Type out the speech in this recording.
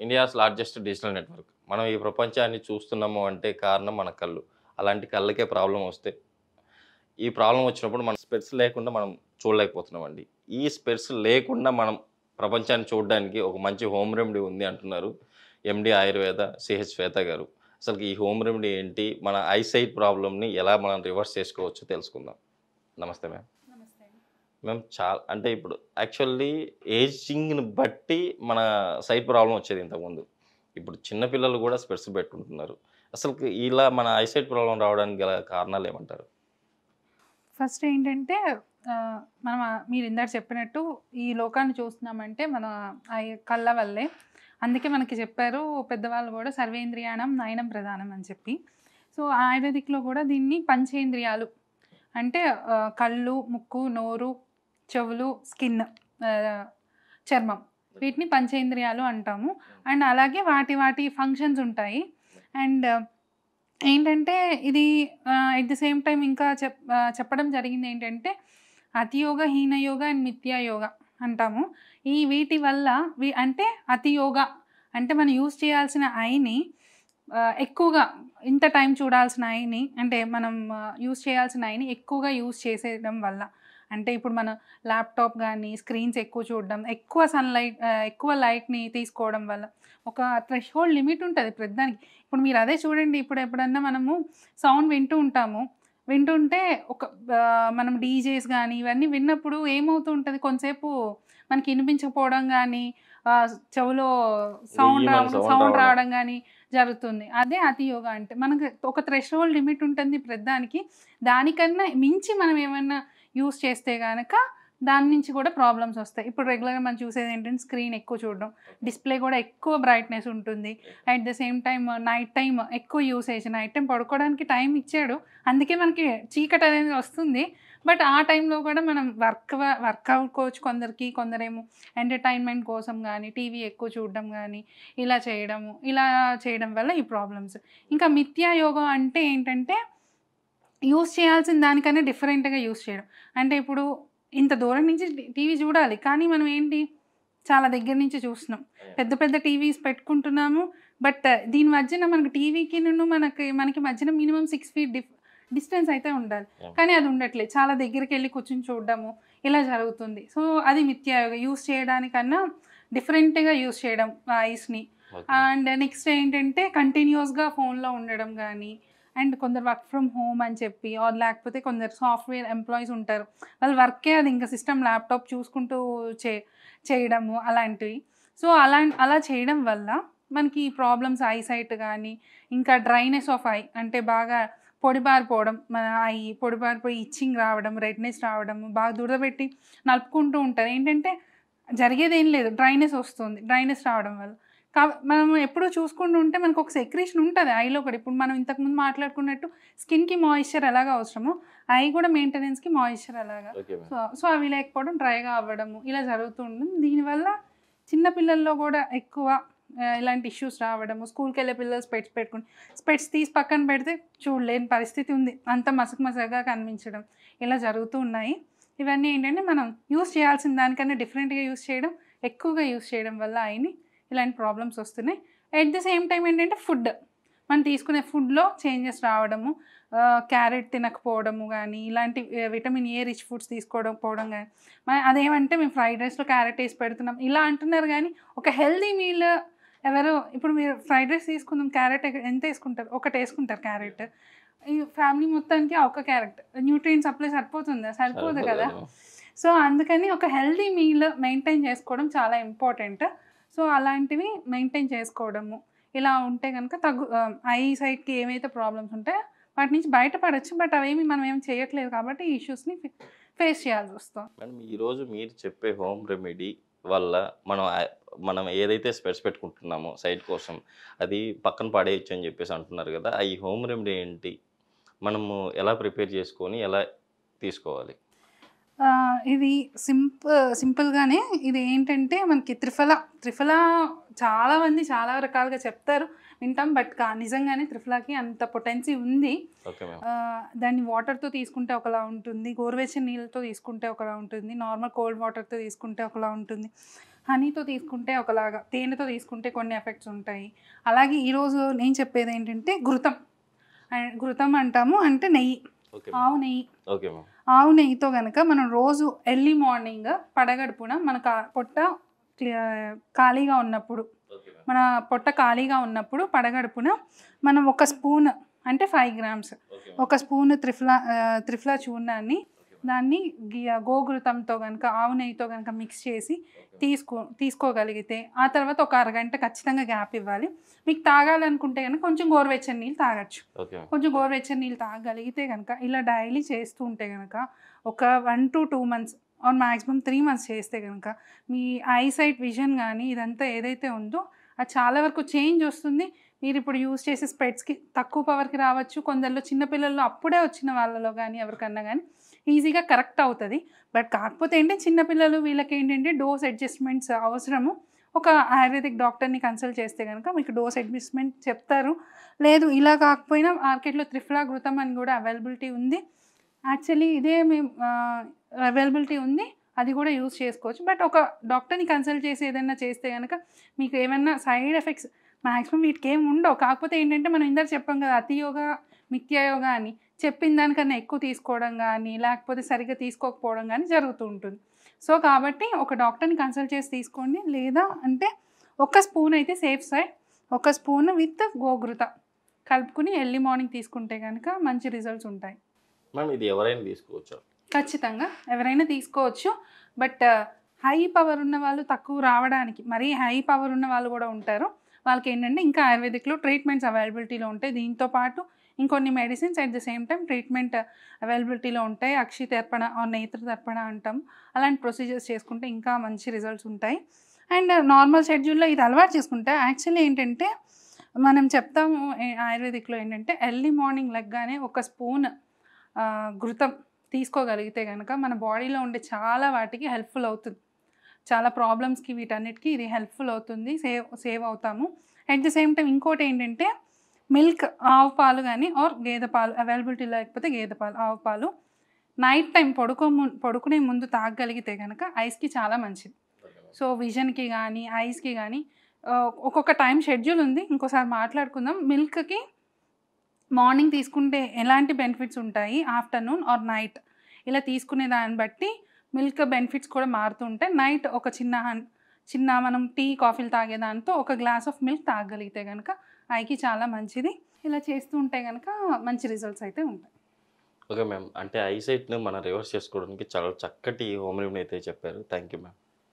India's largest digital network. మనం ఈ ప్రపంచాన్ని చూస్తున్నాము అంటే కారణం మన కళ్ళు. అలాంటి కళ్ళకే ప్రాబ్లమ్ వస్తే, ఈ ప్రాబ్లమ్ వచ్చినప్పుడు మనం స్పెట్స్ లేకుండా మనం చూడలేకపోతున్నామండి. ఈ స్పెట్స్ లేకుండా మనం ప్రపంచాన్ని చూడడానికి ఒక మంచి హోమ్ రెమెడీ ఉంది అంటున్నారు ఎండీ ఆయుర్వేద సిహెచ్ శ్వేత గారు. అసలుకి ఈ హోమ్ రెమెడీ ఏంటి? మన ఐసైట్ ప్రాబ్లమ్‌ని ఎలా మనం రివర్స్ చేసుకోవచ్చో తెలుసుకుందాం. నమస్తే మ్యామ్. నమస్తే అండి. మ్యామ్ అంటే ఇప్పుడు యాక్చువల్లీ ఏజింగ్‌ని బట్టి మన సైట్ ప్రాబ్లమ్ వచ్చేది ఇంతకుముందు. ఇప్పుడు చిన్న పిల్లలు కూడా స్పెట్స్ పెట్టుకుంటున్నారు. అసలుకి ఇలా మన ఐసైట్ ప్రాబ్లమ్ రావడానికి గల కారణాలు ఏమంటారు? ఫస్ట్ ఏంటంటే మనం మీరు ఇందాక చెప్పినట్టు ఈ లోకాన్ని చూస్తున్నామంటే మన కళ్ళ వల్లే. అందుకే మనకి చెప్పారు పెద్దవాళ్ళు కూడా సర్వేంద్రియాణం నయనం ప్రధానం అని చెప్పి. సో ఆయుర్వేదిక్‌లో కూడా దీన్ని పంచేంద్రియాలు అంటే కళ్ళు, ముక్కు, నోరు, చెవులు, స్కిన్, చర్మం, వీటిని పంచేంద్రియాలు అంటాము. అండ్ అలాగే వాటి వాటి ఫంక్షన్స్ ఉంటాయి. అండ్ ఏంటంటే ఇది ఎట్ ది సేమ్ టైం ఇంకా చెప్పడం జరిగింది ఏంటంటే అతియోగ, హీనయోగ అండ్ మిథ్యాయోగ అంటాము. వీటి వల్ల అంటే అతియోగ అంటే మనం యూజ్ చేయాల్సిన ఐని ఎక్కువగా ఇంత టైం చూడాల్సిన ఐని అంటే మనం యూజ్ చేయాల్సిన ఐని ఎక్కువగా యూజ్ చేసేయడం వల్ల, అంటే ఇప్పుడు మన ల్యాప్టాప్ కానీ స్క్రీన్స్ ఎక్కువ చూడడం, ఎక్కువ సన్లైట్ ఎక్కువ లైట్ని తీసుకోవడం వల్ల ఒక థ్రెషోల్డ్ లిమిట్ ఉంటుంది ప్రతిదానికి. ఇప్పుడు మీరు అదే చూడండి, ఇప్పుడు ఎప్పుడన్నా మనము సౌండ్ వింటుంటే ఒక మనం డీజేస్ కానీ ఇవన్నీ విన్నప్పుడు ఏమవుతూ ఉంటుంది, కొంతసేపు మనకి వినిపించకపోవడం కానీ చెవులో సౌండ్ రావడం కానీ జరుగుతుంది. అదే అతియోగ అంటే మనకు ఒక థ్రెషోల్డ్ లిమిట్ ఉంటుంది ప్రతిదానికి. దానికన్నా మించి మనం ఏమన్నా యూస్ చేస్తే కనుక దాని నుంచి కూడా ప్రాబ్లమ్స్ వస్తాయి. ఇప్పుడు రెగ్యులర్గా మనం చూసేది ఏంటంటే స్క్రీన్ ఎక్కువ చూడడం, డిస్ప్లే కూడా ఎక్కువ బ్రైట్నెస్ ఉంటుంది. At the same time night time ఎక్కువ యూసేజ్, నైట్ టైం పడుకోవడానికి టైం ఇచ్చాడు, అందుకే మనకి చీకటి అనేది వస్తుంది. బట్ ఆ టైంలో కూడా మనం వర్క్ అవ్వుకోవచ్చు కొందరికి, కొందరేమో ఎంటర్టైన్మెంట్ కోసం కానీ టీవీ ఎక్కువ చూడడం కానీ ఇలా చేయడం వల్ల ఈ ప్రాబ్లమ్స్. ఇంకా మిథ్యాయోగం అంటే ఏంటంటే యూస్ చేయాల్సిన దానికన్నా డిఫరెంట్గా యూస్ చేయడం. అంటే ఇప్పుడు ఇంత దూరం నుంచి టీవీ చూడాలి, కానీ మనం ఏంటి చాలా దగ్గర నుంచి చూస్తున్నాం, పెద్ద పెద్ద టీవీస్ పెట్టుకుంటున్నాము. బట్ దీని మధ్యన మనకి టీవీకి మనకి మధ్యన మినిమం 6 feet డిస్టెన్స్ అయితే ఉండాలి, కానీ అది ఉండట్లేదు. చాలా దగ్గరికి వెళ్ళి కూర్చొని చూడడము ఇలా జరుగుతుంది. సో అది మిథ్యాయోగ. యూస్ చేయడానికన్నా డిఫరెంట్గా యూస్ చేయడం ఐస్ని. అండ్ నెక్స్ట్ ఏంటంటే కంటిన్యూస్గా ఫోన్లో ఉండడం కానీ, అండ్ కొందరు వర్క్ ఫ్రమ్ హోమ్ అని చెప్పి లేకపోతే కొందరు సాఫ్ట్వేర్ ఎంప్లాయీస్ ఉంటారు, వాళ్ళు వర్కే అది ఇంకా సిస్టమ్ ల్యాప్టాప్ చూసుకుంటూ చేయడము అలాంటివి. సో అలా చేయడం వల్ల మనకి ప్రాబ్లమ్స్ ఐసైట్ కానీ, ఇంకా డ్రైనెస్ ఆఫ్ ఐ అంటే బాగా పొడిబారిపోవడం, మన ఐ పొడిబారిపోయి ఇచ్చింగ్ రావడం, రెడ్నెస్ రావడం, బాగా దురదపెట్టి నలుపుకుంటూ ఉంటారు. ఏంటంటే జరిగేది ఏం లేదు, డ్రైనెస్ వస్తుంది. డ్రైనెస్ రావడం వల్ల మనం ఎప్పుడూ చూసుకుంటూ ఉంటే మనకు ఒక సెక్రేషన్ ఉంటుంది ఐలో కూడా. ఇప్పుడు మనం ఇంతకుముందు మాట్లాడుకున్నట్టు స్కిన్కి మాయిశ్చర్ ఎలాగా అవసరమో ఐ కూడా మెయింటెనెన్స్కి మాయిశ్చర్ అలాగా. సో అవి లేకపోవడం, డ్రైగా అవ్వడము ఇలా జరుగుతూ ఉంటుంది. దీనివల్ల చిన్నపిల్లల్లో కూడా ఎక్కువ ఇలాంటి ఇష్యూస్ రావడము, స్కూల్కి వెళ్ళే పిల్లలు స్పెట్స్ తీసి పక్కన పెడితే చూడలేని పరిస్థితి ఉంది, అంత మసకగా కనిపించడం ఇలా జరుగుతూ ఉన్నాయి. ఇవన్నీ ఏంటంటే మనం యూస్ చేయాల్సిన దానికన్నా డిఫరెంట్గా యూస్ చేయడం, ఎక్కువగా యూస్ చేయడం వల్ల అయిని ఇలాంటి ప్రాబ్లమ్స్ వస్తున్నాయి. ఎట్ ది సేమ్ టైం ఏంటంటే మనం తీసుకునే ఫుడ్లో చేంజెస్ రావడము, క్యారెట్ తినకపోవడము కానీ, ఇలాంటి విటమిన్ ఏ రిచ్ ఫుడ్స్ తీసుకోవడం కానీ. అదేమంటే మేము ఫ్రైడ్ రైస్లో క్యారెట్ వేసి పెడుతున్నాం ఇలా అంటున్నారు, కానీ ఒక హెల్దీ మీల్ ఇప్పుడు మీరు ఫ్రైడ్ రైస్ తీసుకుందాం, క్యారెట్ ఎంత వేసుకుంటారు? ఒకటి వేసుకుంటారు క్యారెట్. ఈ ఫ్యామిలీ మొత్తానికి ఒక క్యారెట్ న్యూట్రియం సప్లై సరిపోదు కదా. సో అందుకని ఒక హెల్దీ మీల్ మెయింటైన్ చేసుకోవడం చాలా ఇంపార్టెంట్. సో అలాంటివి మెయింటైన్ చేసుకోవడము ఇలా ఉంటే కనుక ఐ సైట్కి ఏమైతే ప్రాబ్లమ్స్ ఉంటాయో వాటి నుంచి బయటపడవచ్చు. బట్ అవేమి మనం ఏం చేయట్లేదు కాబట్టి ఈ ఇష్యూస్ని ఫేస్ చేయాల్సి వస్తుంది. మేడం, ఈరోజు మీరు చెప్పే హోమ్ రెమెడీ వల్ల మనం ఏదైతే స్పెట్స్ పెట్టుకుంటున్నామో సైట్ కోసం అది పక్కన పడేయచ్చు అని చెప్పేసి అంటున్నారు కదా, ఈ హోమ్ రెమెడీ ఏంటి, మనము ఎలా ప్రిపేర్ చేసుకొని ఎలా తీసుకోవాలి? ఇది సింపుల్గానే. ఇది ఏంటంటే మనకి త్రిఫల చాలామంది చాలా రకాలుగా చెప్తారు, వింటాం. బట్ నిజంగానే త్రిఫలాకి అంత పొటెన్సీ ఉంది. దాన్ని వాటర్తో తీసుకుంటే ఒకలా ఉంటుంది, గోరువెచ్చని నీళ్ళతో తీసుకుంటే ఒకలా ఉంటుంది, నార్మల్ కోల్డ్ వాటర్తో తీసుకుంటే ఒకలా ఉంటుంది. హనీతో తీసుకుంటే ఒకలాగా, తేనెతో తీసుకుంటే కొన్ని ఎఫెక్ట్స్ ఉంటాయి. అలాగే ఈరోజు నేను చెప్పేది ఏంటంటే ఘృతం. ఘృతం అంటాము, అంటే నెయ్యి, ఓకే ఆవు నెయ్యి. Okay ma'am. ఆవు నెయ్యితో కనుక మనం రోజు ఎర్లీ మార్నింగ్ పడగడుపున మన పొట్ట ఖాళీగా ఉన్నప్పుడు, ఓకే మ్యామ్. మన పొట్ట ఖాళీగా ఉన్నప్పుడు పడగడుపున మనం ఒక స్పూన్, అంటే 5 grams, ఓకే ఒక స్పూన్ త్రిఫ్లా చూర్ణాన్ని దాన్ని గోఘృతంతో కనుక ఆవు నెయ్యితో కనుక మిక్స్ చేసి తీసుకోగలిగితే ఆ తర్వాత ఒక అరగంట ఖచ్చితంగా గ్యాప్ ఇవ్వాలి. మీకు తాగాలనుకుంటే కనుక కొంచెం గోరువెచ్చని నీళ్ళు తాగొచ్చు. కొంచెం గోరువెచ్చని నీళ్ళు తాగగలిగితే కనుక ఇలా డైలీ చేస్తూ ఉంటే కనుక ఒక 1 to 2 months or maximum 3 months చేస్తే కనుక మీ ఐసైట్ విజన్ కానీ ఇదంతా ఏదైతే ఉందో అది చాలా వరకు చేంజ్ వస్తుంది. మీరు ఇప్పుడు యూజ్ చేసే స్పెట్స్కి తక్కువ పవర్కి రావచ్చు. కొందరిలో చిన్నపిల్లల్లో అప్పుడే వచ్చిన వాళ్ళలో కానీ ఎవరికన్నా కానీ ఈజీగా కరెక్ట్ అవుతుంది. బట్ కాకపోతే ఏంటంటే చిన్నపిల్లలు వీళ్ళకి ఏంటంటే డోస్ అడ్జస్ట్మెంట్స్ అవసరము. ఒక ఆయుర్వేదిక్ డాక్టర్ని కన్సల్ట్ చేస్తే కనుక మీకు డోస్ అడ్జస్ట్మెంట్ చెప్తారు. లేదు ఇలా కాకపోయినా మార్కెట్లో త్రిఫ్లా ఘృతం అని కూడా అవైలబిలిటీ ఉంది. యాక్చువల్లీ ఇదే మేము అవైలబిలిటీ ఉంది, అది కూడా యూజ్ చేసుకోవచ్చు. బట్ ఒక డాక్టర్ని కన్సల్ట్ చేసి ఏదైనా చేస్తే కనుక మీకు ఏమైనా సైడ్ ఎఫెక్ట్స్ మ్యాక్సిమం వీటికి ఏమి ఉండవు. కాకపోతే ఏంటంటే మనం ఇందాక చెప్పాం కదా, అతి యోగా మిథ్యా యోగా అని, చెప్పిన దానికన్నా ఎక్కువ తీసుకోవడం కానీ లేకపోతే సరిగ్గా తీసుకోకపోవడం కానీ జరుగుతూ ఉంటుంది. సో కాబట్టి ఒక డాక్టర్ని కన్సల్ట్ చేసి తీసుకోండి. లేదా అంటే ఒక స్పూన్ అయితే సేఫ్ సైడ్, ఒక స్పూన్ విత్ గోఘృత కలుపుకుని ఎర్లీ మార్నింగ్ తీసుకుంటే కనుక మంచి రిజల్ట్స్ ఉంటాయి. మ్యామ్ ఇది ఎవరైనా తీసుకోవచ్చా? ఖచ్చితంగా ఎవరైనా తీసుకోవచ్చు. బట్ హై పవర్ ఉన్న వాళ్ళు తక్కువ రావడానికి, మరీ హై పవర్ ఉన్న వాళ్ళు కూడా ఉంటారు. వాళ్ళకి ఏంటంటే ఇంకా ఆయుర్వేదిక్లో ట్రీట్మెంట్స్ అవైలబిలిటీలో ఉంటాయి. దీంతో పాటు ఇంకొన్ని medicines at the same time treatment అవైలబిలిటీలో ఉంటాయి. అక్షి తర్పణ ఆర్ నేత్ర తర్పణ అంటాం. అలాంటి ప్రొసీజర్స్ చేసుకుంటే ఇంకా మంచి రిజల్ట్స్ ఉంటాయి. అండ్ నార్మల్ షెడ్యూల్లో ఇది అలవాటు చేసుకుంటే యాక్చువల్లీ ఏంటంటే మనం చెప్తాము ఆయుర్వేదిక్లో ఏంటంటే ఎర్లీ మార్నింగ్ లెగ్గానే ఒక స్పూన్ ఘృతం తీసుకోగలిగితే కనుక మన బాడీలో ఉండే చాలా వాటికి హెల్ప్ఫుల్ అవుతుంది. చాలా ప్రాబ్లమ్స్కి వీటన్నిటికీ ఇది హెల్ప్ఫుల్ అవుతుంది, సేవ్ అవుతాము. అట్ ద సేమ్ టైం ఇంకోటి ఏంటంటే మిల్క్, ఆవు పాలు కానీ ఆర్ గేదె పాలు అవైలబిలిటీ లేకపోతే గేదె పాలు, ఆవు పాలు నైట్ టైం పడుకునే ముందు తాగగలిగితే కనుక ఐస్కి చాలా మంచిది. సో విజన్కి కానీ ఐస్కి కానీ ఒక్కొక్క టైం షెడ్యూల్ ఉంది, ఇంకోసారి మాట్లాడుకుందాం. మిల్క్కి మార్నింగ్ తీసుకుంటే ఎలాంటి బెనిఫిట్స్ ఉంటాయి, ఆఫ్టర్నూన్ ఆర్ నైట్ ఇలా తీసుకునే దాన్ని బట్టి మిల్క్ బెనిఫిట్స్ కూడా మారుతూ ఉంటాయి. నైట్ ఒక చిన్న మనం టీ కాఫీలు తాగేదాంతో ఒక గ్లాస్ ఆఫ్ మిల్క్ తాగగలిగితే కనుక ఐకి చాలా మంచిది. ఇలా చేస్తూ ఉంటే కనుక మంచి రిజల్ట్స్ అయితే ఉంటాయి. ఓకే మ్యామ్, అంటే ఐసైట్ను మనం రివర్స్ చేసుకోవడానికి చాలా చక్కటి హోమ్ రెమెడీ అయితే చెప్పారు. Thank you ma'am.